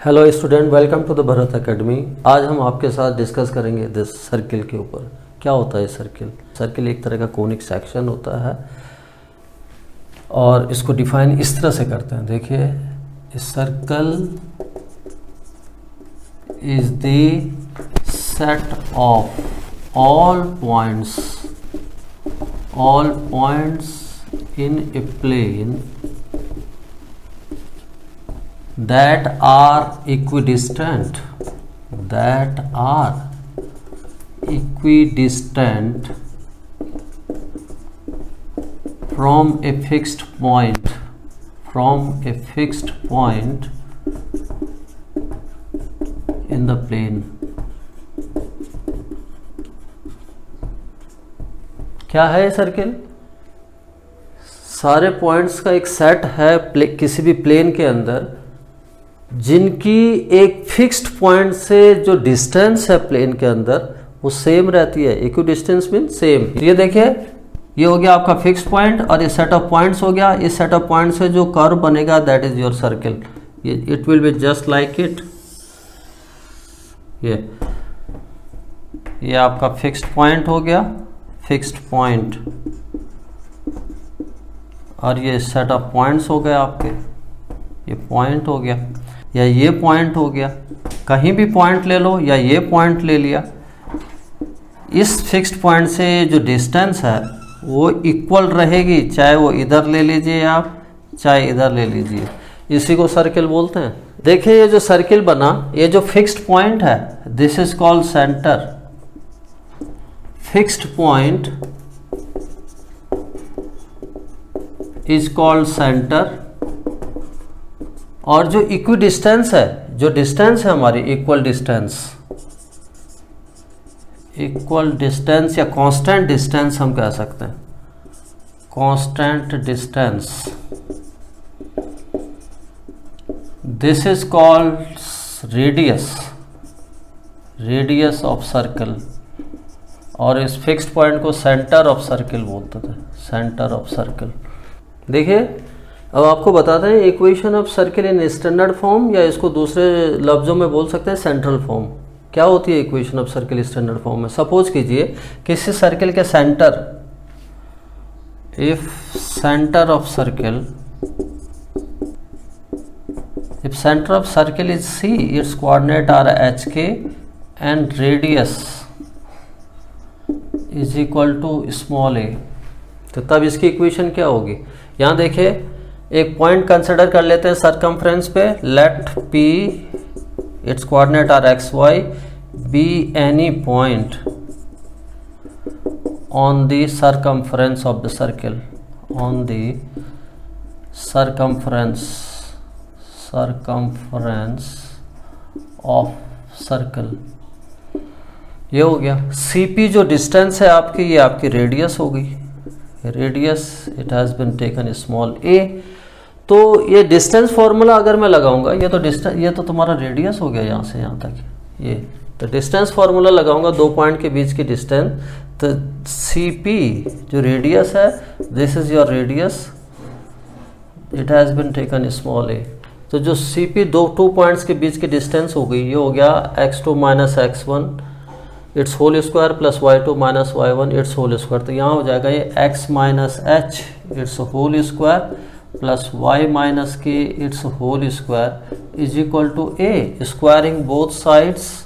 Hello student, welcome to the Bharat Academy. आज हम आपके साथ डिस्कस करेंगे दिस सर्किल के ऊपर। क्या होता है सर्किल? सर्किल एक तरह का कोनिक सेक्शन होता है और इसको डिफाइन इस तरह से करते हैं। देखिए, circle is the set of all points in a plane that are equidistant from a fixed point in the plane। क्या है सर्किल? सारे पॉइंट्स का एक सेट है किसी भी प्लेन के अंदर, जिनकी एक फिक्स्ड पॉइंट से जो डिस्टेंस है प्लेन के अंदर वो सेम रहती है। Equi distance mean same. ये देखिए, ये हो गया आपका फिक्स्ड पॉइंट और ये सेट ऑफ पॉइंट्स हो गया। इस सेट ऑफ पॉइंट से जो कर्व बनेगा that is your circle. It will be just like it. ये आपका फिक्स्ड पॉइंट हो गया, फिक्स्ड पॉइंट, और ये सेट ऑफ पॉइंट्स हो गए आपके। ये पॉइंट हो गया या ये पॉइंट हो गया, कहीं भी पॉइंट ले लो या ये पॉइंट ले लिया। इस फिक्स्ड पॉइंट से जो डिस्टेंस है वो इक्वल रहेगी, चाहे वो इधर ले लीजिए आप, चाहे इधर ले लीजिए। इसी को सर्किल बोलते हैं। देखिए, ये जो सर्किल बना, ये जो फिक्स्ड पॉइंट है this is called centre. Fixed point is called centre. और जो इक्वी डिस्टेंस है, जो डिस्टेंस है हमारी इक्वल डिस्टेंस या कांस्टेंट डिस्टेंस हम कह सकते हैं। Constant distance, this is called radius of circle. और इस फिक्स्ड पॉइंट को सेंटर ऑफ सर्किल बोलते थे, सेंटर ऑफ सर्किल। देखिए, अब आपको बताते हैं equation of circle in standard form, या इसको दूसरे लफ्ज़ों में बोल सकते हैं सेंट्रल फॉर्म। क्या होती है equation of circle standard form में? सपोज कीजिए किसी सर्किल के centre, if centre of circle is c, its coordinate are h k and radius is equal to small a, तो तब इसकी इक्वेशन क्या होगी? यहाँ देखिए, एक पॉइंट कंसिडर कर लेते हैं सरकमफ्रेंस पे। Let P, its coordinate are x y, be any point on the circumference of the circle, on the circumference of circle. ये हो गया। सी पी जो डिस्टेंस है आपकी, ये आपकी रेडियस हो गई। Radius it has been taken small a. तो ये डिस्टेंस फॉर्मूला अगर मैं लगाऊंगा, ये तो तुम्हारा रेडियस हो गया यहाँ से यहाँ तक। ये तो डिस्टेंस फॉर्मूला लगाऊंगा दो पॉइंट के बीच की डिस्टेंस, तो सी पी जो रेडियस है, this is your radius, it has been taken small a. तो जो सी पी टू पॉइंट्स के बीच की डिस्टेंस हो गई, ये हो गया x2 minus x1 its whole square plus y2 minus y1 its whole square. तो यहाँ हो जाएगा ये x minus H it's whole square plus y minus के it's whole square is equal to a। Squaring both sides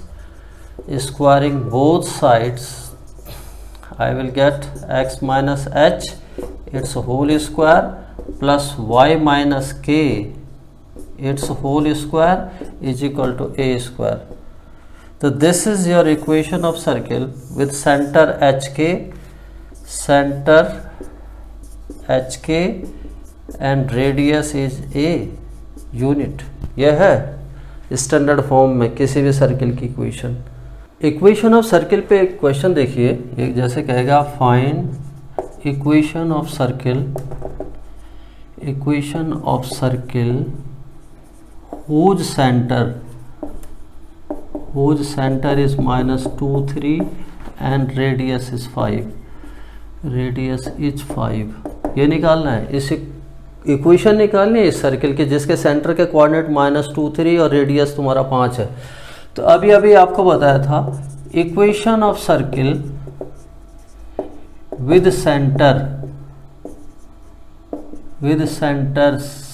I will get x minus h its whole square plus y minus k its whole square is equal to a square. तो this is your equation of circle with centre H k and radius is a unit. यह है standard form में किसी भी circle की equation of circle पे एक question देखिए, एक जैसे कहेगा find equation of circle whose center is -2 3 and radius is 5, ये निकालना है। इक्वेशन निकालनी है इस सर्किल के जिसके सेंटर के कोऑर्डिनेट -2 3 और रेडियस तुम्हारा 5 है। तो अभी अभी आपको बताया था equation of circle with centre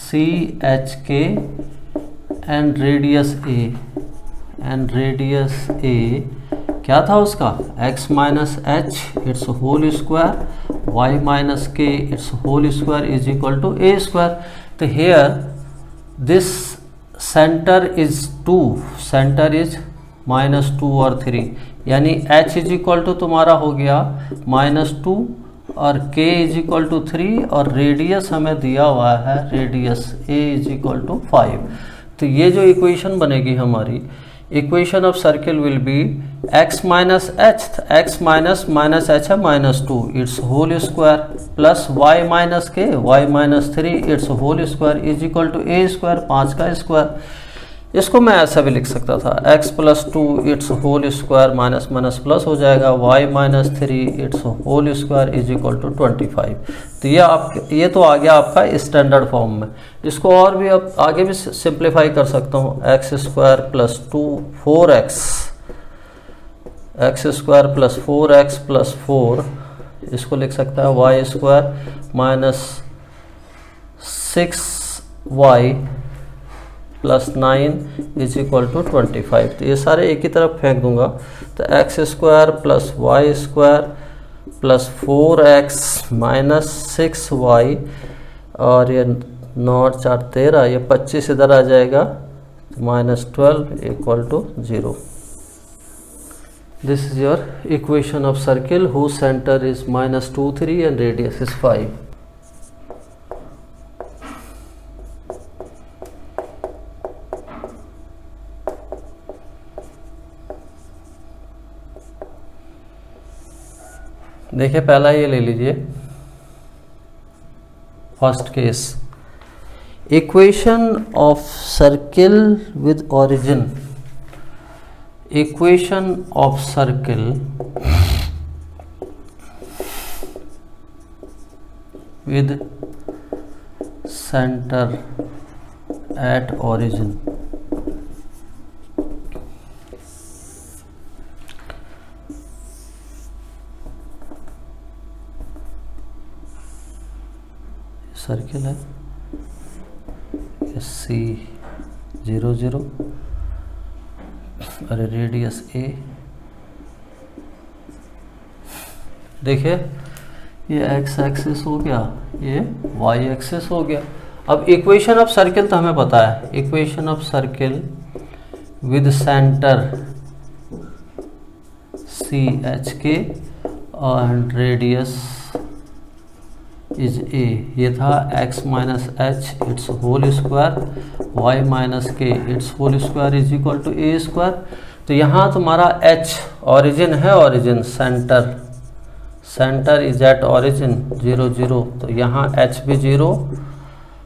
CHK and radius A क्या था उसका x minus H it's whole square y minus के it's whole square is equal to a square. तो हेयर दिस सेंटर इज -2 और 3 यानी h इज इक्वल टू तुम्हारा हो गया -2 और k इज इक्वल टू 3 और रेडियस हमें दिया हुआ है radius a is equal to 5। तो ये जो इक्वेशन बनेगी हमारी equation of circle will be x minus h x minus h है -2 its whole square plus y minus k y minus 3 its whole square is equal to a square 5 का square. इसको मैं ऐसा भी लिख सकता था x plus 2 its whole square minus minus plus हो जाएगा y minus 3 its whole square is equal to 25। तो ये तो आ गया आपका स्टैंडर्ड फॉर्म में। इसको और भी अब आगे भी सिंप्लीफाई कर सकता हूँ x square plus 4x plus 4x plus 4 इसको लिख सकता है y square minus 6y plus 9 is equal to 25। तो ये सारे एक ही तरफ फेंक दूंगा तो x square plus y square plus 4x minus 6y और ये 9 4 13 ये 25 इधर आ जाएगा -12 equal to 0। This is your equation of circle whose centre is -2 3 and radius is 5। देखिए पहला ये ले लीजिए first case equation of circle with origin. Equation of circle with centre at origin. Circle है C 0 0 और रेडियस A। देखिए ये x axis हो गया ये y एक्सिस हो गया। अब इक्वेशन ऑफ सर्किल तो हमें पता है equation of circle with centre CHK and radius is a। ये था x minus H it's whole square y minus के it's whole square is equal to a square. तो यहाँ तुम्हारा h ऑरिजिन है origin centre is at origin 0 0 तो यहाँ h भी 0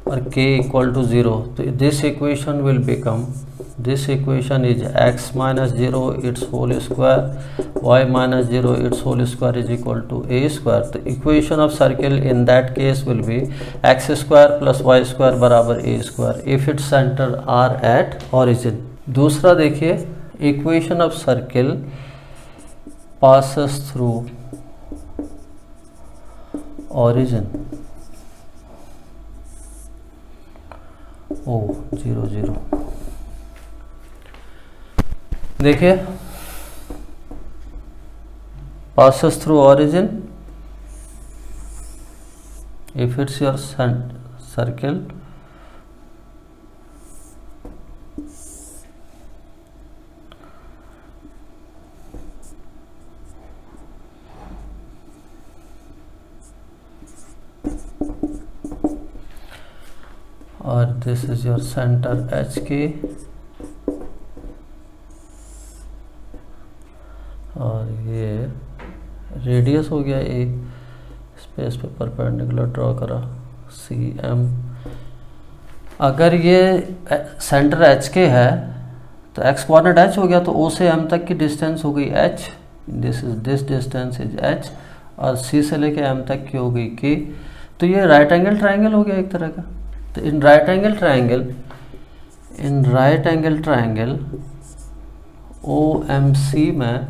और k इक्वल टू 0। तो this equation will become this equation is x minus 0 its whole square y minus 0 its whole square is equal to a square. तो equation of circle in that case will be x square plus y square बराबर a square if its centre are at origin. दूसरा देखिए equation of circle passes through origin O 0 0। देखिए passes through origin if it's your circle और this is your center HK और ये radius हो गया ए space पे परपेंडिकुलर ड्रॉ करा CM। अगर ये सेंटर HK है तो x कोऑर्डिनेट h हो गया तो O से M तक की डिस्टेंस हो गई h this distance is h और C से लेके M तक की हो गई k। तो ये राइट एंगल ट्राइंगल हो गया एक तरह का। तो in right angle triangle OMC में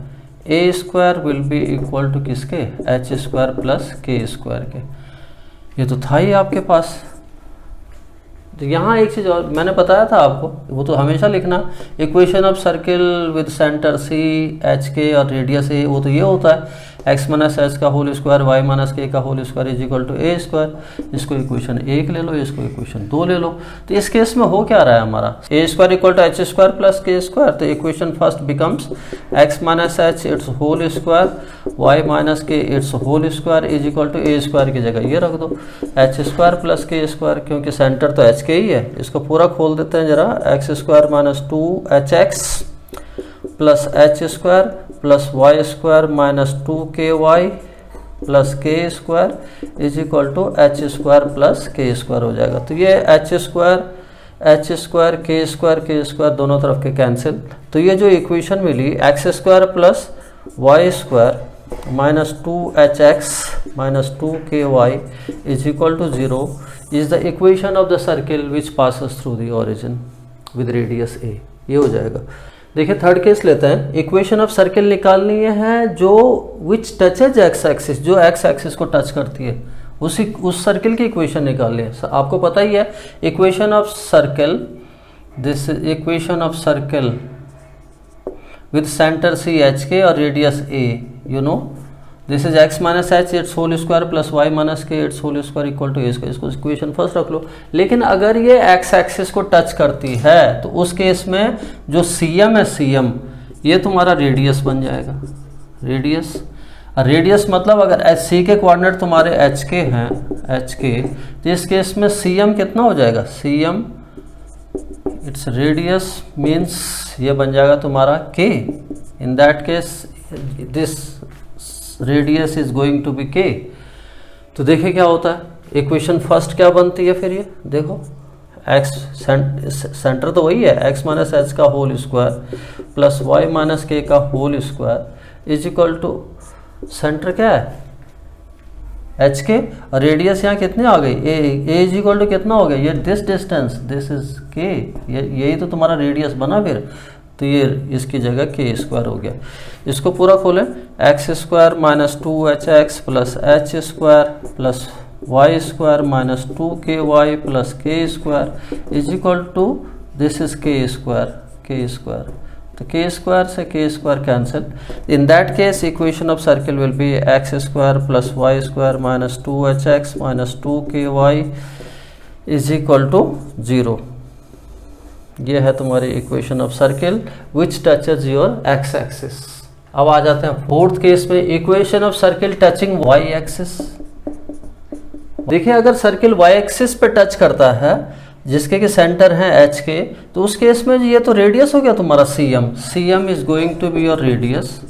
a square will be equal to किसके, h square plus k square के। ये तो था ही आपके पास। तो यहाँ एक चीज़ और मैंने बताया था आपको, वो तो हमेशा लिखना, equation of circle with centre C, h k और रेडियस ए, वो तो ये होता है एक्स माइनस एच का होल स्क्वायर वाई माइनस के का whole square is equal to A square. इसको इक्वेशन 1 ले लो, इसको इक्वेशन 2 ले लो। तो इस केस में हो क्या रहा है हमारा, a square equal to h square plus k square. तो equation first becomes x minus H it's whole square Y minus के it's whole square is equal to A square की जगह ये रख दो h square plus k square, क्योंकि centre तो h k ही है। इसको पूरा खोल देते हैं जरा, x square minus 2hx plus h square plus y square minus 2ky plus k square is equal to h square plus k square हो जाएगा। तो ये एच स्क्वायर के स्क्वायर दोनों तरफ के कैंसिल। तो ये जो इक्वेशन मिली x square plus y square minus 2hx minus 2ky is equal to 0 is the equation of the circle which passes through the origin with radius a. ये हो जाएगा। देखिए थर्ड केस लेते हैं। इक्वेशन ऑफ सर्किल निकालनी है जो विच touches x axis, जो एक्स एक्सिस को टच करती है, उस सर्किल की इक्वेशन निकालनी है। आपको पता ही है equation of circle, this equation of circle with centre C h k और radius a, you know this is x minus H it's whole square plus Y minus के it's whole square equal to A square. इसको equation first रख लो। लेकिन अगर ये x axis को touch करती है तो उस केस में जो सीएम है, सीएम ये तुम्हारा रेडियस बन जाएगा। रेडियस मतलब अगर एच सी के कोऑर्डिनेट तुम्हारे एच के हैं, एच के, तो इस केस में सीएम कितना हो जाएगा, सीएम इट्स रेडियस मीन्स ये बन जाएगा तुम्हारा k. In that case this radius is going to be k. तो देखिए क्या होता है, इक्वेशन फर्स्ट क्या बनती है फिर, ये देखो एक्स सेंटर तो वही है, एक्स माइनस एच का whole square plus Y minus के का whole square is equal to centre क्या है एच के, और रेडियस यहाँ कितने आ गई, ए इज इक्वल टू कितना हो गया, ये दिस डिस्टेंस, दिस इज के, यही तो तुम्हारा रेडियस बना फिर। तो ये इसकी जगह के स्क्वायर हो गया। इसको पूरा खोलें, x square minus 2hx plus h square plus y square minus 2ky plus k square is equal to this is k square. तो के स्क्वायर से k square cancel. In that case equation of circle will be x square plus y square minus 2hx minus 2ky is equal to 0। ये है तुम्हारी equation of circle which touches your x axis. अब आ जाते हैं fourth case में, equation of circle touching y axis. देखिए अगर सर्किल वाई एक्सिस पे टच करता है जिसके के सेंटर है एच के, तो उस केस में ये तो रेडियस हो गया तुम्हारा CM is going to be your radius,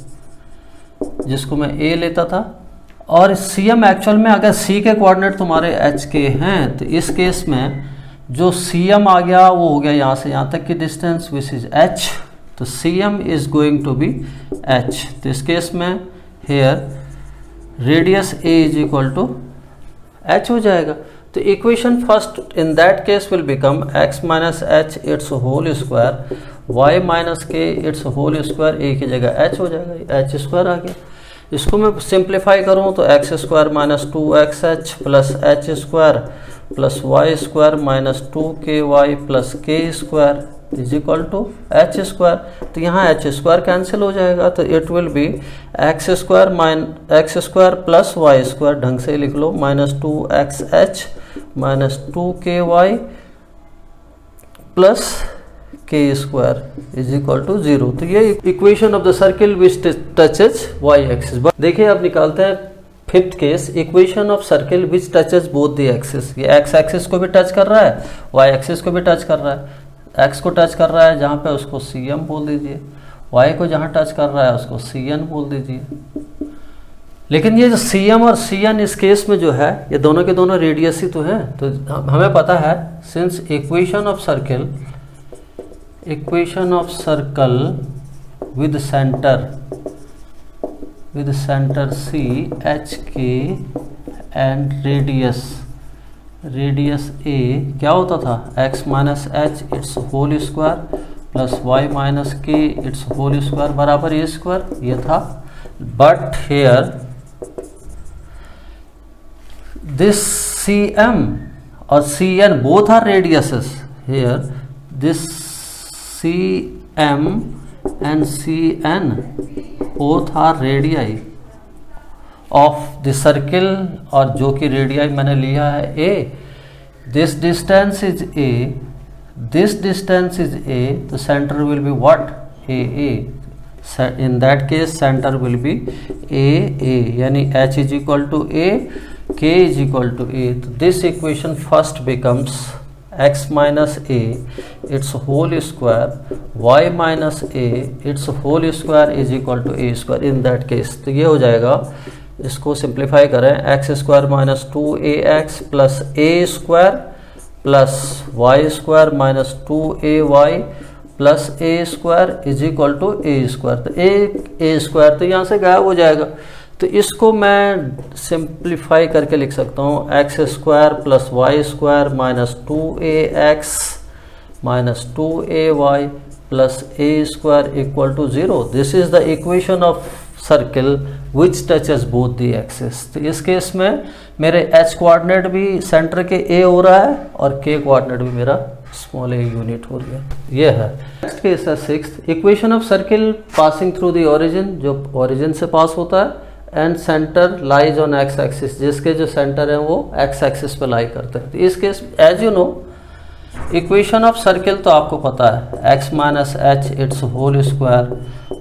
जिसको मैं ए लेता था। और सीएम एक्चुअल में अगर सी के कोऑर्डिनेट तुम्हारे एच के हैं तो इस केस में जो सीएम आ गया वो हो गया यहाँ से यहाँ तक की डिस्टेंस विच इज एच। तो CM is going to be h. तो इस केस में here radius a is equal to h हो जाएगा। तो equation first in that case will become x minus H it's whole square Y minus के it's whole square, a की जगह H हो जाएगा, एच स्क्वायर आ गया। इसको मैं सिंप्लीफाई करूँ तो x square minus 2xh plus h square plus y square minus 2ky plus k square is equal to h square. तो यहाँ एच स्क्वायर कैंसिल हो जाएगा, तो it will be x square plus y square, ढंग से लिख लो, minus 2xh minus 2ky plus k square is equal to 0। तो ये equation of the circle which touches y axis. देखिए अब निकालते हैं fifth case, equation of circle which touches both the axis. ये एक्स एक्सिस को भी टच कर रहा है, वाई एक्सिस को भी टच कर रहा है। एक्स को टच कर रहा है जहाँ पे उसको सीएम बोल दीजिए, वाई को जहाँ टच कर रहा है उसको सीएन बोल दीजिए। लेकिन ये जो सीएम और सीएन इस केस में जो है ये दोनों के दोनों रेडियस ही तो है। तो हमें पता है since equation of circle with centre C h k and radius a क्या होता था x minus H it's whole square plus Y minus के इट्स होल स्क्वायर बराबर ए स्क्वायर, ये था. But here this c m और c n both are radiuses. Here this c m and c n both are radii of the circle, और जो कि radii मैंने लिया है a. This distance is a, this distance is a, तो centre will be what a a. in that case center will be a यानी h is equal to a, k is equal to a. तो this equation first becomes x minus a its whole square, y minus a its whole square is equal to a square. in that case तो ये हो जाएगा, इसको simplify करें, x square minus 2ax plus a square plus y square minus 2ay plus a square is equal to A square. तो a square तो यहाँ से गायब हो जाएगा, तो इसको मैं सिंप्लीफाई करके लिख सकता हूँ x square plus y square minus 2ax minus 2ay plus a square equal to 0. This is the equation of circle which touches both the axis. तो इस केस में मेरे एच कोऑर्डिनेट भी सेंटर के ए हो रहा है और के कोऑर्डिनेट भी मेरा स्मॉल ए यूनिट हो गया. ये है. नेक्स्ट केस है sixth. Equation of circle passing through the origin, जो ओरिजिन से पास होता है, and centre lies on x axis, जिसके जो सेंटर हैं वो एक्स एक्सिस पे लाई करते हैं. तो इस case as you know equation of circle तो आपको पता है, x minus H it's whole square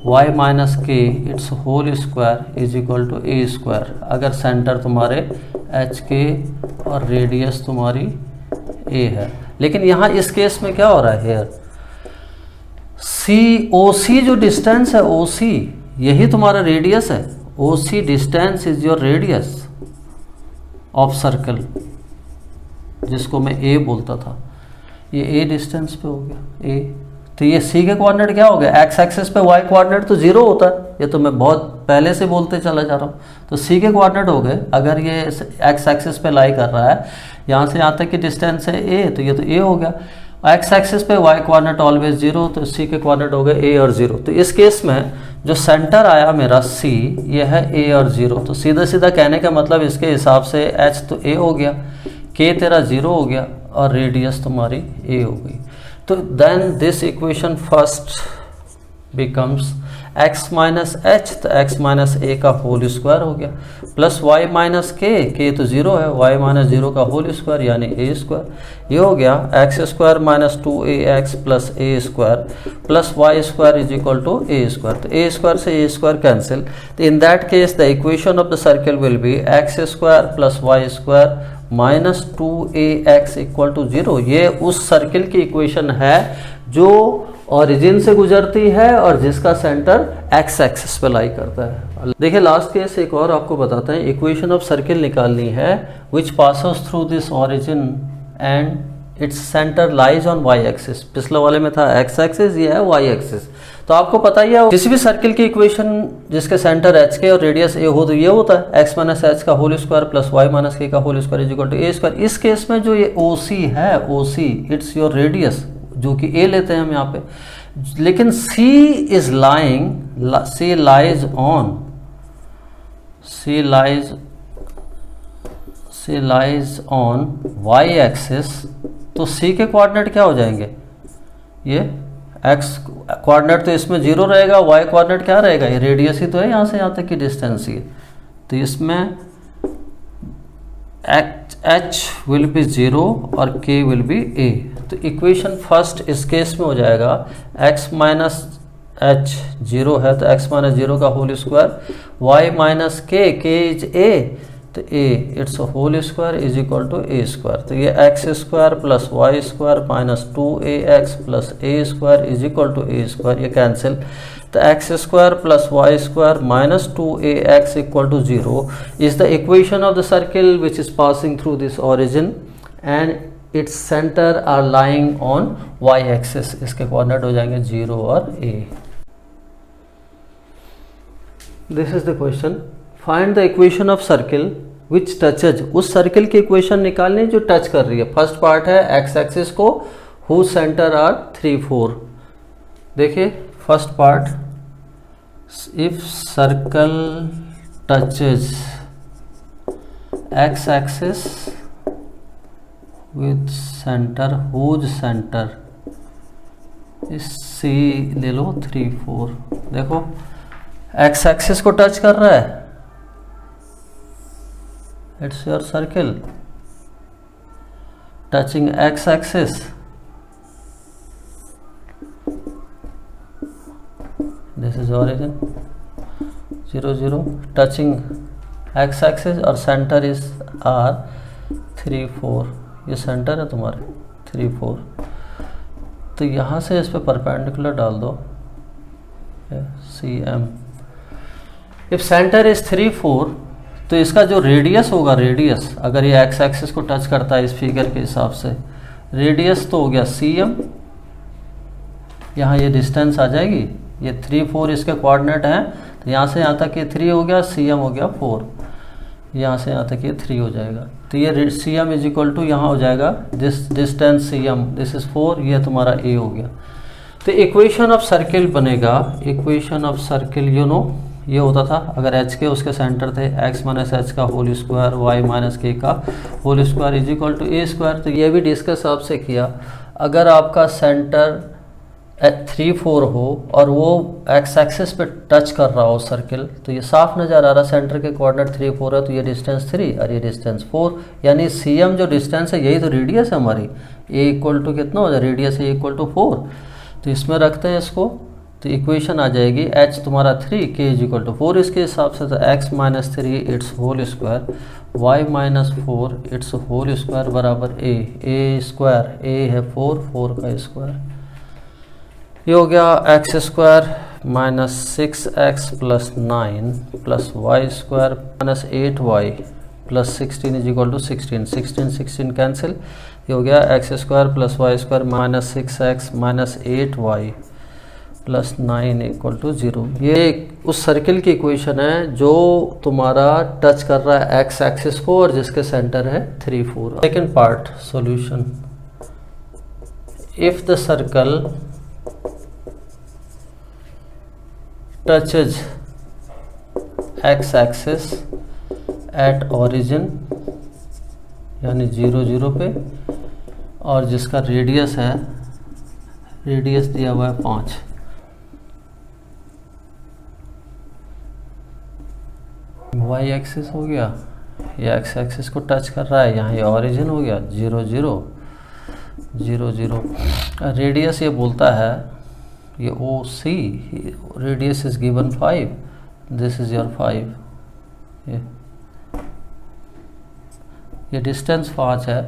Y minus के it's whole square is equal to A square. अगर सेंटर तुम्हारे एच के और रेडियस तुम्हारी ए है. लेकिन यहाँ इस केस में क्या हो रहा है, हेयर सी ओ सी जो डिस्टेंस है, ओ सी यही तुम्हारा रेडियस है. ओ c distance is your radius of circle, जिसको मैं ए बोलता था. ये ए डिस्टेंस पे हो गया ए. तो ये सी के कोऑर्डिनेट क्या हो गया, एक्स एक्सिस पे वाई कोऑर्डिनेट तो 0 होता है, ये तो मैं बहुत पहले से बोलते चला जा रहा हूँ. तो सी के कोऑर्डिनेट हो गए, अगर ये एक्स एक्सिस पे लाई कर रहा है, यहाँ से यहाँ तक की डिस्टेंस है ए, तो ये तो ए हो गया. एक्स एक्सिस पे वाई कोऑर्डिनेट ऑलवेज 0, तो सी के कोऑर्डिनेट हो गए ए और 0. तो इस केस में जो सेंटर आया मेरा सी, ये है ए और 0. तो सीधा सीधा कहने का मतलब इसके हिसाब से एच तो ए हो गया, के तेरा 0 हो गया और रेडियस तुम्हारी ए हो गई. तो then this equation first becomes x minus h, तो x माइनस ए का होल स्क्वायर हो गया, प्लस y माइनस के तो 0 है, y माइनस 0 का होल स्क्वायर यानी ए स्क्वायर. ये हो गया x square minus 2ax plus a square plus y square is equal to A square. तो ए स्क्वायर से ए स्क्वायर कैंसिल. तो in that case the equation of the circle will be x square plus y square minus 2ax equal to 0. ये उस circle की equation है जो origin से गुजरती है और जिसका सेंटर एक्स एक्सिस पे लाई करता है. देखिए लास्ट केस एक और आपको बताते हैं. इक्वेशन ऑफ सर्किल निकालनी है which passes through this origin and its centre lies on Y axis. पिछले वाले में था एक्स एक्सिस, ये है वाई एक्सिस. तो आपको पता ही है किसी भी सर्किल की इक्वेशन जिसके सेंटर एच के और रेडियस ए हो तो ये होता है एक्स माइनस एच का whole square plus Y minus के का whole square is equal to A square. इस केस में जो ये ओ सी है, ओ सी इट्स योर रेडियस, जो कि ए लेते हैं हम यहाँ पे. लेकिन C is lying, C lies on, C lies on Y axis. तो सी के कोऑर्डिनेट क्या हो जाएंगे, ये एक्स कोऑर्डिनेट तो इसमें 0 रहेगा, वाई कोऑर्डिनेट क्या रहेगा, ये रेडियस ही तो है यहाँ से यहाँ तक की डिस्टेंस ही. तो इसमें एच विल बी 0 और के विल बी ए. तो इक्वेशन फर्स्ट इस केस में हो जाएगा x माइनस एच 0 है तो x माइनस 0 का whole square, y minus k is a, तो a its whole square is equal to A square. तो ये x square plus y square minus 2ax plus a square is equal to A square, ये cancel. तो x square plus y square minus 2ax equal to 0 is the equation of the circle which is passing through this origin and its centre are lying on Y axis. इसके coordinate हो जाएंगे 0 और a. This is the question. Find the equation of circle which touches, उस circle की equation निकालनी जो touch कर रही है। फर्स्ट पार्ट है एक्स एक्सिस को, हु सेंटर आर 3 4। देखिए first part, if circle touches x axis with centre, whose centre is C ले लो 3 4। देखो एक्स एक्सिस को टच कर रहा है, it's your circle touching x axis, this is origin 0 0, touching x axis और centre is are 3 4। ये centre है तुम्हारे 3 4, तो यहाँ से इस पे परपेंडिकुलर डाल दो C M. If centre is 3 4, तो इसका जो रेडियस होगा, रेडियस अगर ये एक्स एक्सिस को टच करता है इस फिगर के हिसाब से, रेडियस तो हो गया सी एम, यहाँ ये डिस्टेंस आ जाएगी, ये 3 4 इसके कोऑर्डिनेट हैं, तो यहाँ से यहाँ तक ये 3 हो गया, सी एम हो गया 4, यहाँ से यहाँ तक ये 3 हो जाएगा। तो ये C M is equal to यहाँ हो जाएगा this distance C M, this is 4, ये तुम्हारा ए हो गया। तो इक्वेशन ऑफ सर्किल बनेगा, equation of circle you know ये होता था, अगर एच के उसके सेंटर थे एक्स माइनस एच का होल स्क्वायर, वाई माइनस के का whole square is equal to A square. तो ये भी डिस्कस आपसे किया, अगर आपका सेंटर 3 4 हो और वो एक्स एक्सिस पे टच कर रहा हो सर्किल, तो ये साफ नज़र आ रहा है सेंटर के कोऑर्डिनेट 3 4 है, तो ये डिस्टेंस 3 और ये डिस्टेंस 4, यानी सी एम जो डिस्टेंस है यही तो रेडियस है हमारी। ए इक्वल टू कितना हो जाए, रेडियस ए इक्वल टू 4, तो इसमें रखते हैं इसको, तो इक्वेशन आ जाएगी एच तुम्हारा 3, के इज इक्वल टू 4 इसके हिसाब से, तो x minus 3 its whole square, Y minus 4 its whole square बराबर ए स्क्वायर, ए है 4 4 का स्क्वायर, ये हो गया x square minus 6x plus 9 plus y square minus 8y plus 16 is equal to 16 16 16 cancel, ये हो गया x square plus y square minus 6x minus 8y plus 9 equal to 0। ये उस सर्किल की इक्वेशन है जो तुम्हारा टच कर रहा है एक्स एक्सिस को और जिसके सेंटर है 3 4। Second part solution, if the circle touches x axis at origin यानी 0 0 पे, और जिसका रेडियस है, रेडियस दिया हुआ है 5, वाई एक्सिस हो गया, ये एक्स एक्सिस को टच कर रहा है, यहाँ ये ऑरिजिन हो गया 0 0 0 0, रेडियस ये बोलता है ये ओ c, radius is given 5, this is your 5, ये डिस्टेंस 5 है।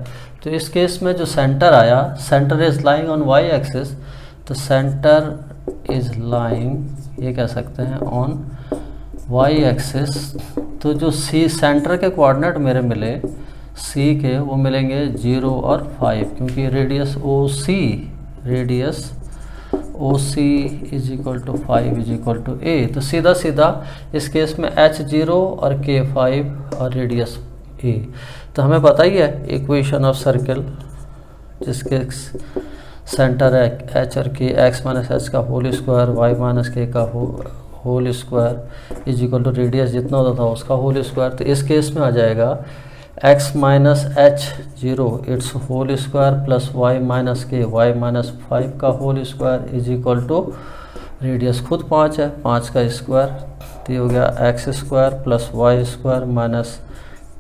तो इस केस में जो सेंटर आया, centre is lying on Y axis, तो सेंटर इज लाइंग ये कह सकते हैं ऑन वाई एक्सिस, तो जो सी सेंटर के कोऑर्डिनेट मेरे मिले सी के, वो मिलेंगे 0 और 5, क्योंकि radius o c, radius o c is equal to 5 is equal to a, तो सीधा सीधा इस केस में एच 0 और के 5 और रेडियस ए। तो हमें पता ही है इक्वेशन ऑफ सर्किल जिसके सेंटर है एच और के, एक्स माइनस एच का होल स्क्वायर, वाई माइनस के का whole square is equal to radius जितना होता था उसका होल स्क्वायर। तो इस केस में आ जाएगा x minus h 0 its whole square plus Y minus k y minus 5 का whole square is equal to radius खुद 5 है, 5 का स्क्वायर, तो ये हो गया x square plus y square minus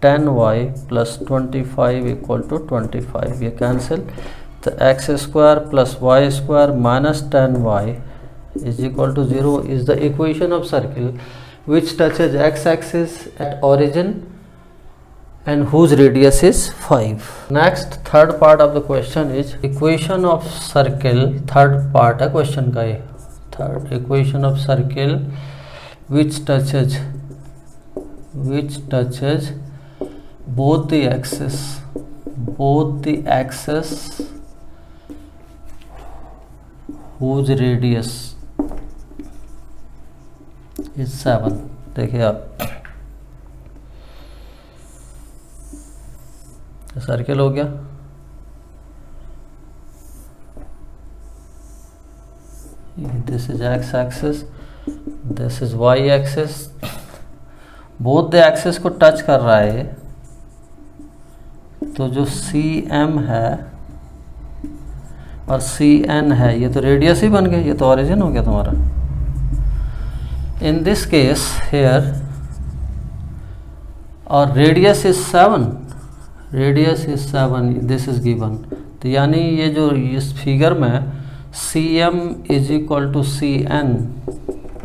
10y plus 25 equal to 25, ये कैंसिल, तो x square plus y square minus 10y is equal to 0 is the equation of circle which touches x axis at origin and whose radius is 5. Next third part of the question is equation of circle, third part है question का ये, third equation of circle which touches both the axes whose radius is 7। देखिए आप circle हो गया। This is x axis, this is y axis, both the axis को touch कर रहा है। तो जो सी एम है और सी एन है, ये तो रेडियस ही बन गया, ये तो ऑरिजिन हो गया तुम्हारा। इन दिस केस हेयर, और radius is 7, radius is 7, this is given. तो यानी ये जो इस फिगर में c M is equal to c n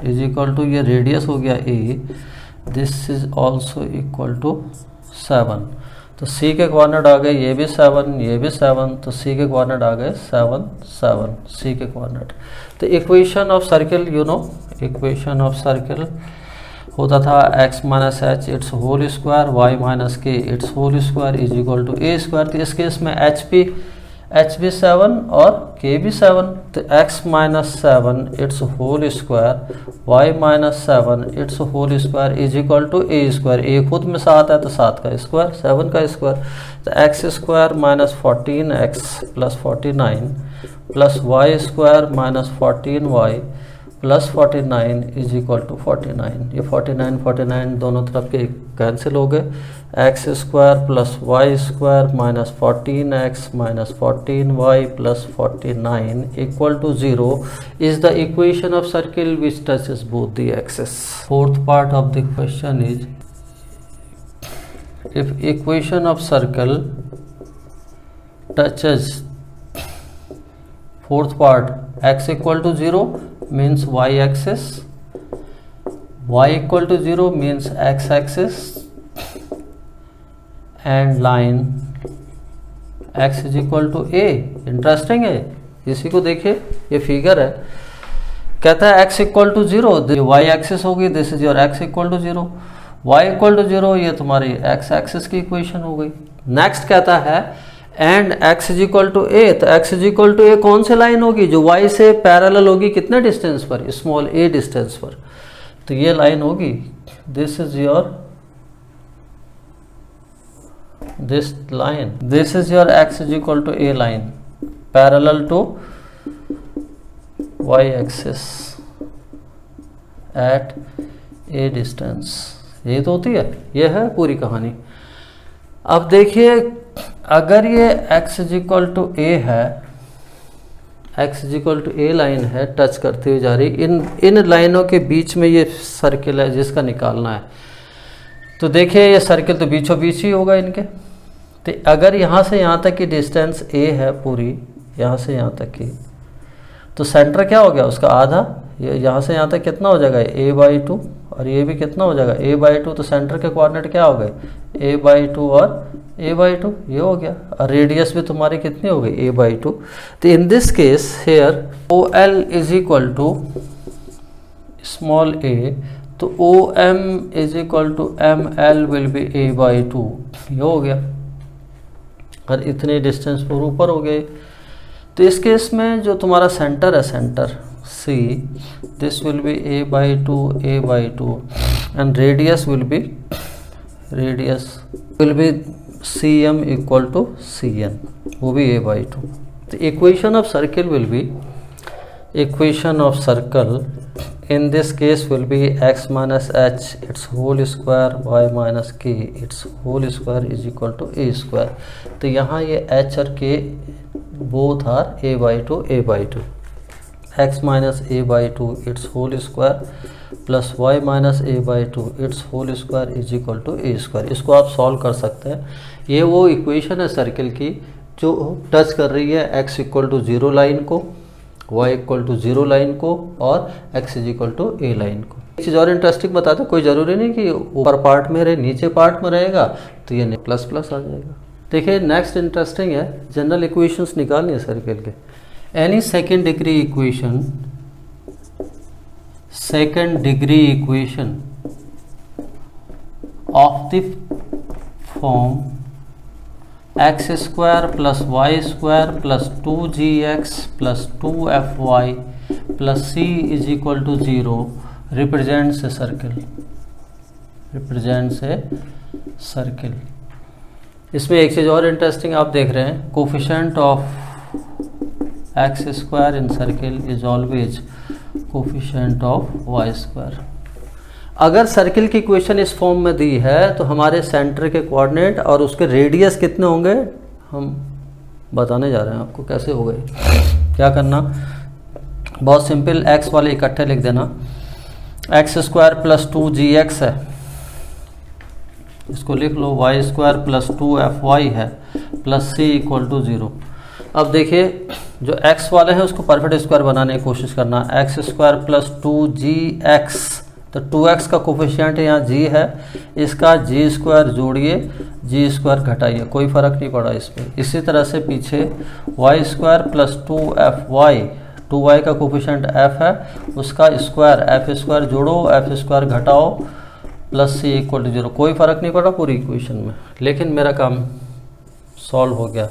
is equal to, ये रेडियस हो गया a, this is also equal to 7। तो सी के कोऑर्डिनेट आ गए, ये भी 7, ये भी 7, तो सी के कोऑर्डिनेट आ गए 7 7, सी के कोऑर्डिनेट। तो equation of circle, you know equation of circle होता था x minus H it's whole square, Y minus के it's whole square is equal to A square. तो इस केस में एच भी 7 और के भी 7, तो x minus 7 its whole square, Y minus 7 its whole square is equal to A square. A खुद में 7 है तो 7 का स्क्वायर, 7 का स्क्वायर। तो x square minus 14x plus 49 plus y square minus 14y plus 49 is equal to 49। ये 49 49 दोनों तरफ के कैंसिल हो गए। X square plus y square minus 14x minus 14y plus 49 equal to 0 is the equation of circle which touches both the axes. Fourth part of the question is, if equation of circle touches, fourth part, x equal to 0 means y axis, y equal to 0 means x axis, and line x is equal to a। Interesting है, इसी को देखिए, ये figure है, कहता है x equal to 0, y axis होगी, this is your x equal to 0, y equal to 0, ये तुम्हारी x एक्सिस की इक्वेशन हो गई। नेक्स्ट कहता है and x is equal to a, तो x is equal to a कौन सी लाइन होगी, जो y से पैरेलल होगी, कितने डिस्टेंस पर, स्मॉल a डिस्टेंस पर। तो ये लाइन होगी, this is your, this line, this is your x is equal to a line parallel to y axis at a distance. ये तो होती है, ये है पूरी कहानी। अब देखिए, अगर ये x is equal to a है, x is equal to a line है, टच करती हुई जा रही, इन लाइनों के बीच में ये सर्किल है जिसका निकालना है। तो देखिए, ये सर्किल तो बीचों बीच ही होगा इनके। तो अगर यहाँ से यहाँ तक की डिस्टेंस a है पूरी, यहाँ से यहाँ तक की, तो सेंटर क्या हो गया उसका आधा, ये यहाँ से यहाँ तक कितना हो जाएगा a/2, और ये भी कितना हो जाएगा a/2। तो सेंटर के कोऑर्डिनेट क्या हो गए a/2 और a/2, ये हो गया। और रेडियस भी तुम्हारी कितनी हो गई a/2। तो in this case here OL is equal to small a, तो OM is equal to ML will be a/2, ये हो गया। और इतने डिस्टेंस पर ऊपर हो गए। तो इस केस में जो तुम्हारा सेंटर है, centre C, this will be a/2 and radius will be cm equal to cn, वो भी a/2। तो equation of circle will be, equation of circle in this case will be x minus h its whole square, y minus k its whole square is equal to a square। तो यहाँ ये h और k both are a/2 x minus a/2 its whole square plus y minus a/2 its whole square is equal to a square। इसको आप solve कर सकते हैं। ये वो इक्वेशन है सर्किल की जो टच कर रही है x इक्वल टू 0 लाइन को, y इक्वल टू 0 लाइन को और x is equal to a line को। एक चीज़ और इंटरेस्टिंग बताते हैं, कोई ज़रूरी नहीं कि ऊपर पार्ट में रहे, नीचे पार्ट में रहेगा तो ये प्लस प्लस आ जाएगा। देखिए, नेक्स्ट इंटरेस्टिंग है, जनरल इक्वेशंस निकालनी है सर्किल के। Any second degree equation of the form x square plus y square plus 2gx plus 2fy plus c is equal to 0 represents a circle, इसमें एक चीज़ और interesting आप देख रहे हैं, coefficient of x square in circle is always coefficient of y square. अगर circle की equation इस फॉर्म में दी है तो हमारे सेंटर के कोऑर्डिनेट और उसके रेडियस कितने होंगे हम बताने जा रहे हैं आपको कैसे हो गए। क्या करना, बहुत सिंपल, एक्स वाले इकट्ठे लिख देना, एक्स स्क्वायर प्लस 2gx है, इसको लिख लो, वाई स्क्वायर प्लस 2fy है, प्लस c इक्वल टू 0। अब देखिए जो x वाले हैं उसको परफेक्ट स्क्वायर बनाने की कोशिश करना, एक्स स्क्वायर प्लस 2gx, तो 2x का कोफिशिएंट यहाँ g है, इसका g स्क्वायर जोड़िए, g स्क्वायर घटाइए, कोई फ़र्क नहीं पड़ा इसमें। इसी तरह से पीछे Y square plus 2fy, 2y का कोफिशिएंट f है, उसका स्क्वायर f स्क्वायर जोड़ो, f स्क्वायर घटाओ, प्लस c इक्वल टू 0, कोई फ़र्क नहीं पड़ा पूरी इक्वेशन में। लेकिन मेरा काम सॉल्व हो गया,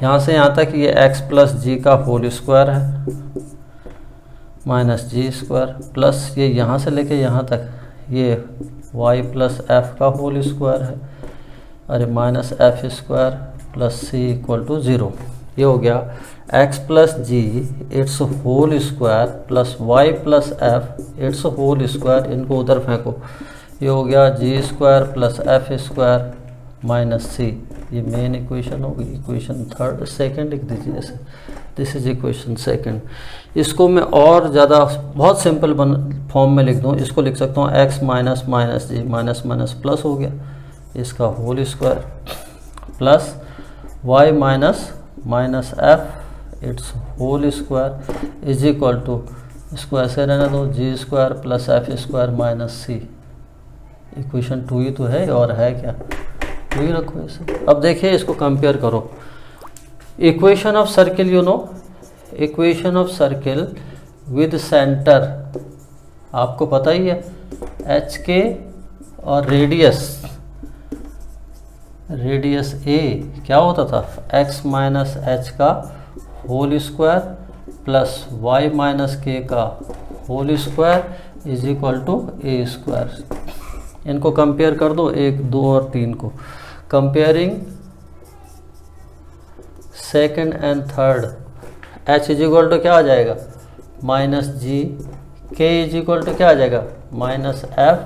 यहाँ से यहाँ तक ये x प्लस जी का होल स्क्वायर है माइनस जी स्क्वायर, प्लस ये यहाँ से लेके यहाँ तक ये y प्लस एफ का होल स्क्वायर है, अरे minus f square plus c equal to 0। ये हो गया x plus g its whole square plus y plus f its whole square, इनको उधर फेंको, ये हो गया g square plus f square minus c. ये मेन इक्वेशन होगी, इक्वेशन थर्ड सेकंड लिख दीजिए ऐसे, दिस इज इक्वेशन सेकंड। इसको मैं और ज़्यादा बहुत सिंपल फॉर्म में लिख दूँ, इसको लिख सकता हूँ x minus minus g, minus minus plus हो गया, इसका whole square plus y minus minus f its whole square is equal to, इसको ऐसे रहने दो, g square plus f square minus c. Equation 2 ही तो है और है क्या, वही रखो इसे। अब देखिए इसको कंपेयर करो, equation of circle, you know equation of circle with centre आपको पता ही है, एच के और रेडियस ए क्या होता था, x माइनस एच का whole square plus Y minus के का whole square is equal to A square. इनको कंपेयर कर दो, 1, 2 और 3 को, comparing second and third, h is equal to क्या आ जाएगा, minus g, k is equal to क्या आ जाएगा, माइनस एफ,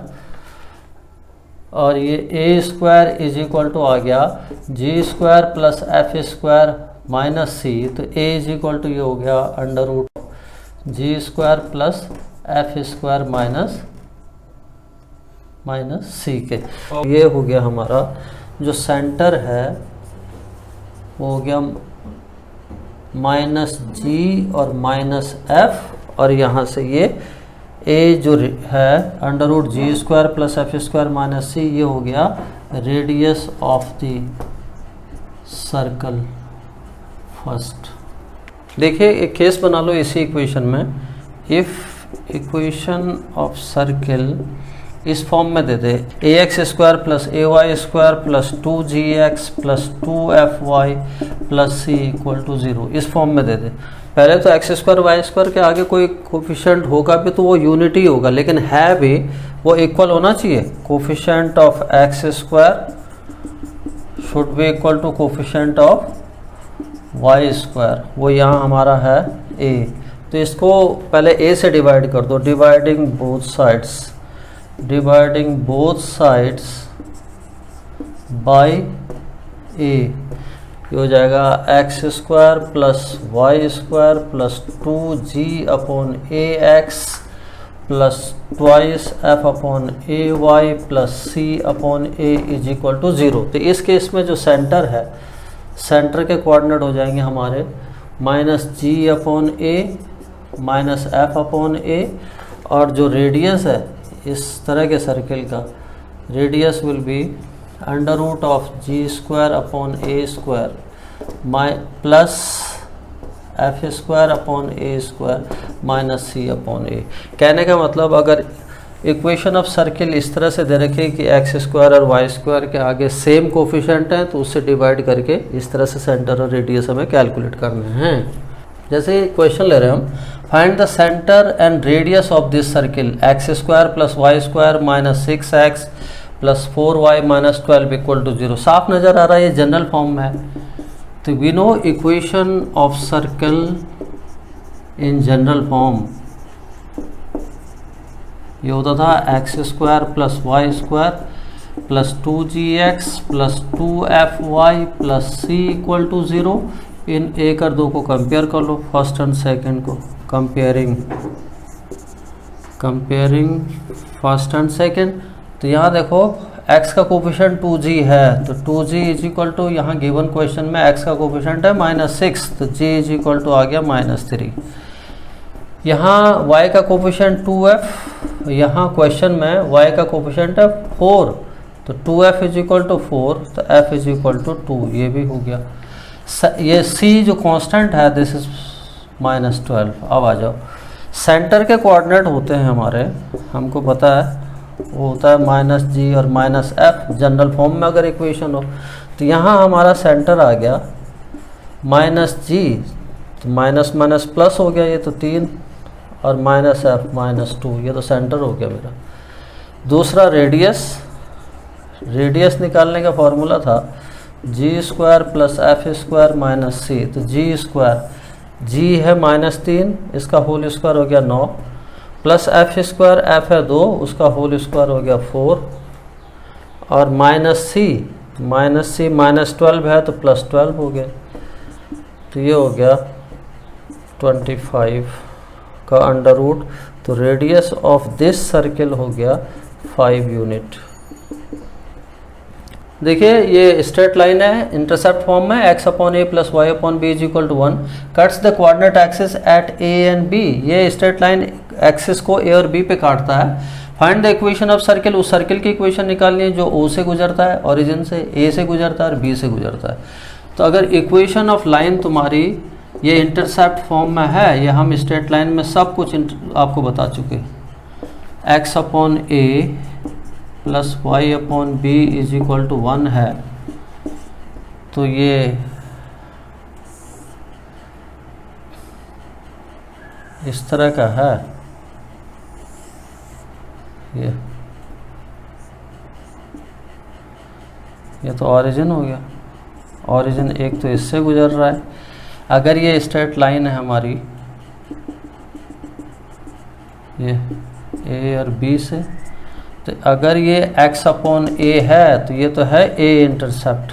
और ये a square is equal to आ गया g square plus f square minus c, तो ए इज इक्वल टू ये हो गया under root g square plus f square minus c के। ये हो गया हमारा जो सेंटर है वो हो गया माइनस जी और माइनस एफ, और यहाँ से ये ए जो है under root g square plus f square minus c, ये हो गया radius of the circle first. देखिए एक केस बना लो इसी इक्वेशन में, इफ इक्वेशन ऑफ सर्किल इस फॉर्म में दे दे, a x square plus a y square plus 2gx plus 2fy plus c equal to 0, इस फॉर्म में दे दे। पहले तो एक्स स्क्वायर वाई स्क्वायर के आगे कोई कोफिशिएंट होगा भी तो वो यूनिटी होगा, लेकिन है भी वो इक्वल होना चाहिए। Coefficient of x square should be equal to coefficient of y square, वो यहाँ हमारा है ए, तो इसको पहले ए से डिवाइड कर दो, dividing both sides by a, ये हो जाएगा x square plus y square plus 2g upon a x plus twice f upon a y plus c upon a is equal to 0। तो इस केस में जो सेंटर है, सेंटर के coordinate हो जाएंगे हमारे minus g upon a minus f upon a, और जो रेडियस है इस तरह के सर्किल का radius will be under root of g square upon a square plus f square upon a square minus c upon a. कहने का मतलब अगर इक्वेशन ऑफ सर्किल इस तरह से दे रखे कि एक्स स्क्वायर और वाई स्क्वायर के आगे सेम कोफिशिएंट हैं तो उससे डिवाइड करके इस तरह से सेंटर और रेडियस हमें कैलकुलेट करने हैं। जैसे क्वेश्चन ले रहे हैं हम, find the centre and radius of this circle x square plus y square minus 6x plus 4y minus 12 equal to 0। साफ नज़र आ रहा है, ये जनरल फॉर्म में है। तो we know equation of circle in general form ये होता था x square plus y square plus 2gx plus 2fy plus c equal to 0। इन एक और दो को कंपेयर कर लो, फर्स्ट एंड सेकंड को, कंपेयरिंग फर्स्ट एंड सेकंड। तो यहाँ देखो x का कोफिशिएंट 2g है, तो 2g इज इक्वल टू, यहाँ गिवन क्वेश्चन में x का कोफिशिएंट है -6, तो g इज इक्वल टू आ गया -3। यहाँ y का कोफिशिएंट 2f, यहाँ क्वेश्चन में y का कोफिशिएंट है 4, तो 2f इज इक्वल टू 4, तो f इज इक्वल टू 2, ये भी हो गया। ये c जो कांस्टेंट है दिस इज -12। अब आ जाओ, सेंटर के कोऑर्डिनेट होते हैं हमारे, हमको पता है वो होता है -g और -f जनरल फॉर्म में अगर इक्वेशन हो। तो यहाँ हमारा सेंटर आ गया -g, तो माइनस माइनस प्लस हो गया, ये तो 3 और -f -2, ये तो सेंटर हो गया मेरा। दूसरा रेडियस निकालने का फॉर्मूला था g² plus f² minus c, तो g है -3, इसका होल स्क्वायर हो गया 9, प्लस f² f है 2, उसका होल स्क्वायर हो गया 4, और -c -12 है तो +12 हो गया, तो ये हो गया 25 का अंडर रूट। तो रेडियस ऑफ दिस सर्किल हो गया 5 यूनिट। देखिए ये स्ट्रेट लाइन है, इंटरसेप्ट फॉर्म में x/a plus y/b is equal to 1, cuts the coordinate axis at a and b। ये स्ट्रेट लाइन एक्सिस को a और b पे काटता है। Find the equation of circle, उस सर्किल की इक्वेशन निकालनी है जो o से गुजरता है, ओरिजिन से, a से गुजरता है और b से गुजरता है। तो अगर इक्वेशन ऑफ लाइन तुम्हारी ये इंटरसेप्ट फॉर्म में है, ये हम स्ट्रेट लाइन में सब कुछ आपको बता चुके, x/a plus y/b is equal to 1 है, तो ये इस तरह का है। ये तो ओरिजिन हो गया, ओरिजिन एक तो इससे गुजर रहा है। अगर ये स्ट्रेट लाइन है हमारी ये a और b से, तो अगर ये x/a है तो ये तो है a इंटरसेप्ट,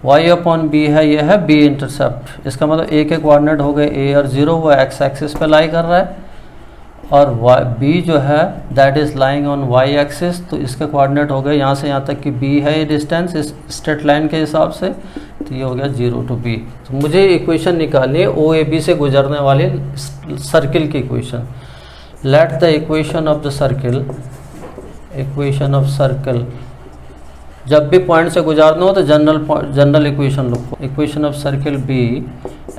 y/b है ये है b इंटरसेप्ट। इसका मतलब a के कोऑर्डिनेट हो गए a और 0, वो x एक्सिस पे लाई कर रहा है, और b जो है that is lying on y axis, तो इसके कोऑर्डिनेट हो गए यहाँ से यहाँ तक कि b है ये डिस्टेंस इस स्ट्रेट लाइन के हिसाब से, तो ये हो गया 0 to b। तो मुझे इक्वेशन निकालनी है OAB से गुजरने वाली सर्किल की equation. Let the equation of the circle, equation of circle, जब भी पॉइंट से गुजारना हो तो जनरल इक्वेशन लिखो। Equation of circle be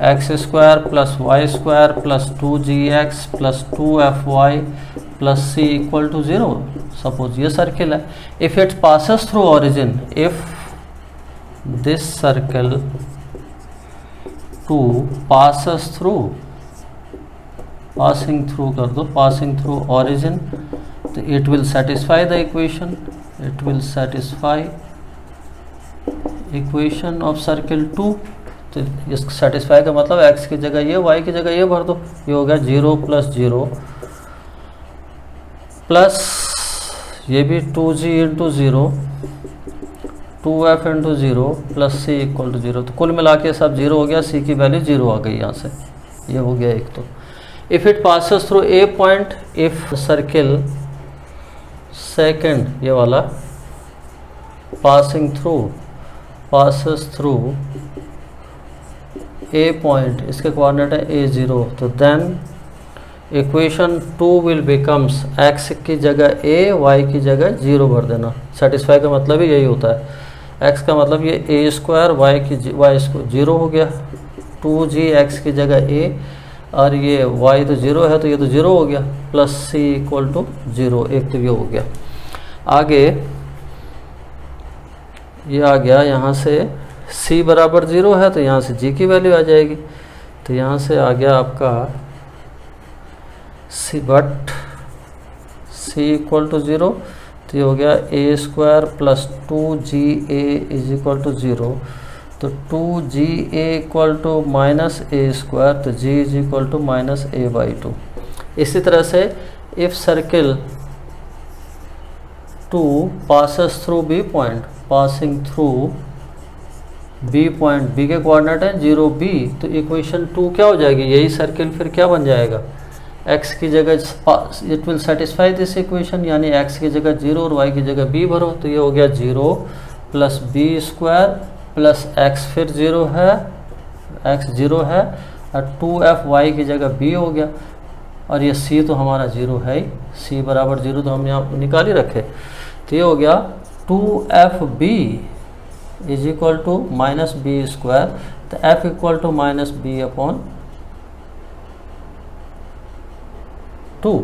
x² plus y² plus 2gx plus 2fy plus c equal to 0। Suppose ये सर्किल है, if it passes through origin, if this circle too passes through, passing through कर दो, passing through origin, तो it will satisfy the equation, it will satisfy equation of circle 2। तो इस satisfy का मतलब x की जगह ये, y की जगह ये भर दो, ये हो गया 0 प्लस 0 प्लस ये भी 2g into 0, 2f into 0 plus c equal to 0। तो कुल मिला के सब 0 हो गया, c की वैल्यू 0 आ गई यहाँ से, ये हो गया एक। तो if it passes through a point, if circle second ये वाला passing through, passes through a point, इसके कोऑर्डिनेट है a0, तो then equation 2 will becomes x की जगह a, y की जगह 0 भर देना। सेटिस्फाई का मतलब ही यही होता है, x का मतलब ये a², y 0 हो गया, 2g x की जगह a, और ये y तो 0 है तो ये तो 0 हो गया, प्लस c इक्वल टू 0, एक तो ये हो गया। आगे ये आ गया, यहाँ से c बराबर 0 है तो यहाँ से g की वैल्यू आ जाएगी, तो यहाँ से आ गया आपका c, but c equal to 0, तो ये हो गया a square plus 2GA is equal to 0। तो 2GA equal to minus a square, तो G is equal to minus A/2। इसी तरह से if circle 2 passes through B point, passing through B point, B के कोऑर्डिनेट है 0B, तो equation 2 क्या हो जाएगी, यही सर्किल फिर क्या बन जाएगा, x की जगह it will satisfy this equation, यानी x की जगह 0 और y की जगह B भरो, तो ये हो गया 0 plus B square plus x फिर 0 है, x 0 है, और 2FY की जगह B हो गया, और ये C तो हमारा 0 है ही, C बराबर 0 तो हमने यहाँ निकाल ही रखे। तो ये हो गया 2FB is equal to minus B square, तो F equal to minus B upon 2,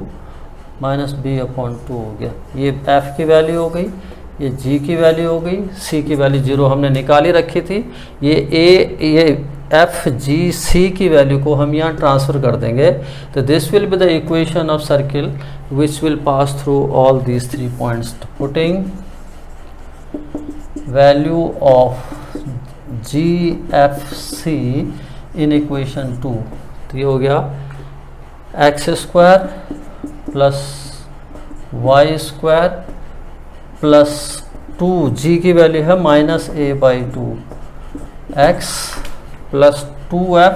minus B upon 2 हो गया। ये F की वैल्यू हो गई, ये G की वैल्यू हो गई, C की वैल्यू 0 हमने निकाली रखी थी। ये FGC की वैल्यू को हम यहाँ ट्रांसफ़र कर देंगे, तो this will be the equation of circle which will pass through all these 3 points. Putting value of GFC in equation 2, तो ये हो गया x square plus y square plus 2G की वैल्यू है minus A/2, x plus 2F,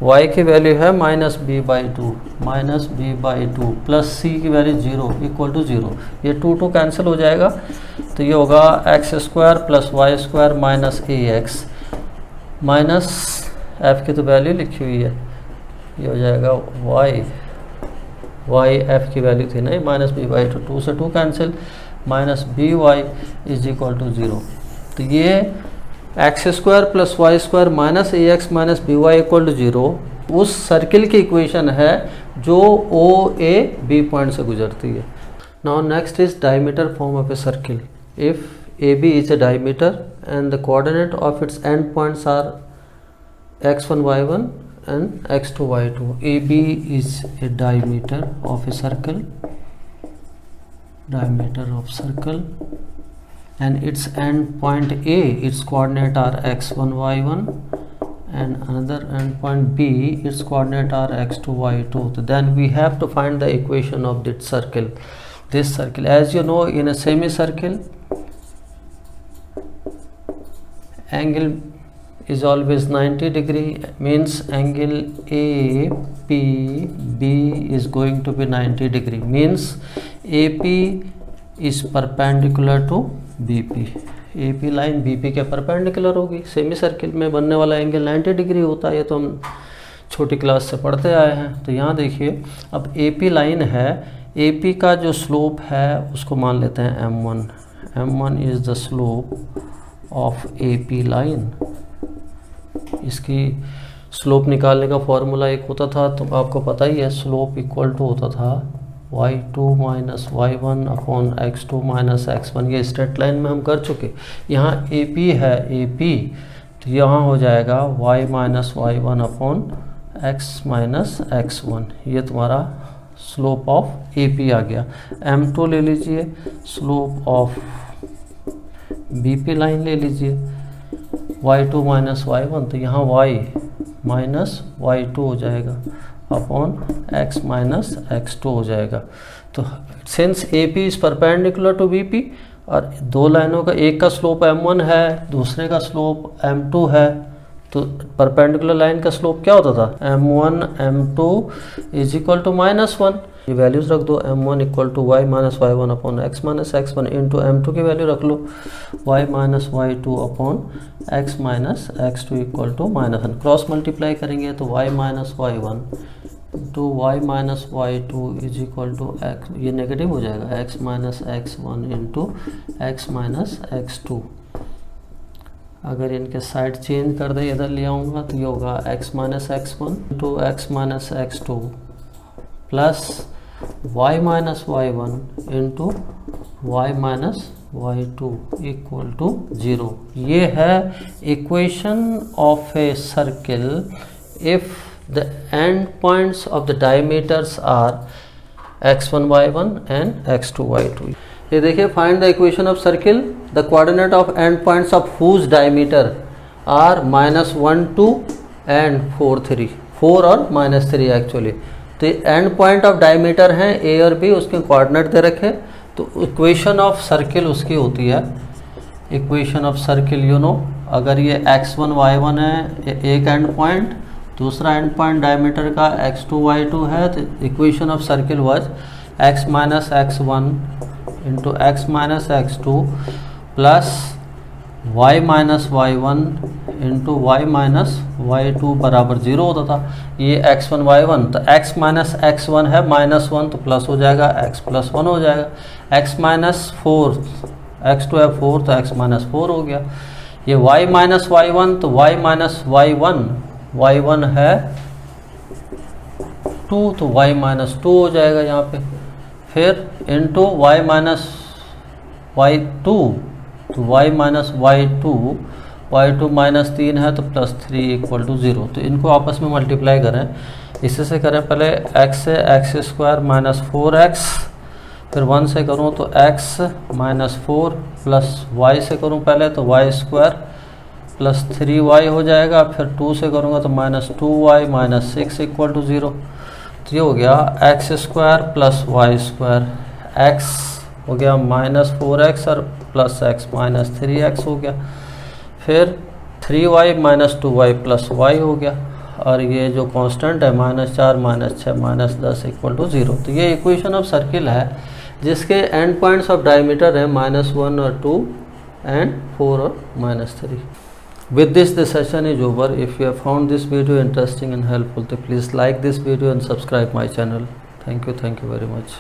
y की value है minus B/2, minus B/2 plus C की value 0 equal to 0। ये 2 कैंसिल हो जाएगा, तो ये होगा x square plus y square minus AX, minus F की तो वैल्यू लिखी हुई है, ये हो जाएगा y F की वैल्यू थी नहीं, माइनस B/2, 2 से 2 cancel, minus BY is equal to 0। तो ये x square plus y square minus AX minus BY equal to 0 उस सर्किल की इक्वेशन है जो OAB पॉइंट से गुजरती है। Now next is diameter form of a circle. If AB is a diameter and the coordinate of its end points are x1 y1 and x2 y2. AB is a diameter of a circle, and its end point A, its coordinate are x1 y1, and another end point B, its coordinate are x2 y2. So then we have to find the equation of this circle. As you know, in a semicircle, angle is always 90 degree, means angle APB is going to be 90 degree, means AP is perpendicular to BP. AP line BP के perpendicular होगी। Semi circle में बनने वाला angle 90 degree होता है, ये तो हम छोटी क्लास से पढ़ते आए हैं। तो यहाँ देखिए, अब AP लाइन है, AP का जो स्लोप है उसको मान लेते हैं M1। M1 is the slope of AP line. इसकी स्लोप निकालने का फॉर्मूला एक होता था, तो आपको पता ही है, स्लोप इक्वल टू होता था y2 minus y1 upon x2 minus x1। ये स्ट्रेट लाइन में हम कर चुके। यहाँ AP है, AP, तो यहाँ हो जाएगा y minus y1 upon x minus x1। ये तुम्हारा स्लोप ऑफ AP आ गया। M2 ले लीजिए, स्लोप ऑफ BP लाइन ले लीजिए, y2 माइनस y1, तो यहाँ y माइनस y2 हो जाएगा अपॉन x माइनस x2 हो जाएगा। तो since AP is perpendicular to BP, और दो लाइनों का एक का स्लोप M1 है, दूसरे का स्लोप M2 है, तो परपेंडिकुलर लाइन का स्लोप क्या होता था, M1 M2 is equal to -1। ये वैल्यूज रख दो, M1 equal to y minus y1 upon x minus x1 into M2 की वैल्यू रख लो, y minus y2 upon x minus x2 equal to -1। Cross multiply करेंगे तो y minus y1 into y minus y2 is equal to x, ये negative हो जाएगा, x minus x1 into x minus x2। अगर इनके side change कर दे, इधर ले आऊँगा, तो ये होगा x minus x1 into x minus x2 plus y minus y1 into y minus y2 equal to 0। ये है equation of a circle if the end points of the diameters are x1 y1 and x2 y2। ये देखिए, find the equation of circle, the coordinate of end points of whose diameter are -1 2 and 4 3, 4 और -3 actually. तो and point of diameter हैं ए और B, उसके coordinate दे रखे। तो equation of circle उसकी होती है, equation of circle you no, अगर ये x1 y1 है एक एंड पॉइंट, दूसरा एंड पॉइंट डायमीटर का x2 y2 है, तो equation of circle was x minus x1 into x minus x2 plus y minus y1 into y minus y2 बराबर 0 होता था। ये x1 y1, तो x माइनस x1 है -1, तो प्लस हो जाएगा, x प्लस 1 हो जाएगा। x माइनस 4, x2 है 4, तो x माइनस 4 हो गया। ये y माइनस y1, तो y माइनस y1 है 2, तो y माइनस 2 हो जाएगा यहाँ पे। फिर इंटू y माइनस y2, तो y माइनस y2 माइनस 3 है, तो प्लस 3 इक्वल टू 0। तो इनको आपस में मल्टीप्लाई करें, इसी से करें पहले x से x² माइनस 4x, फिर 1 से करूँ तो x माइनस 4 प्लस y से करूँ पहले तो y² प्लस 3y हो जाएगा। फिर 2 से करूँगा तो minus 2y minus 6 equal to 0। तो ये हो गया x² प्लस y², x हो गया माइनस 4x और प्लस x माइनस 3x हो गया। फिर 3y minus 2y plus y हो गया, और ये जो कांस्टेंट है -4 -6 -10 इक्वल टू 0। तो ये इक्वेशन ऑफ सर्किल है जिसके एंड पॉइंट्स ऑफ डायमीटर है -1 और 2 एंड 4 और -3। With this, the session is over. If you have found this video interesting and helpful, then please like this video and subscribe my channel. Thank you very much.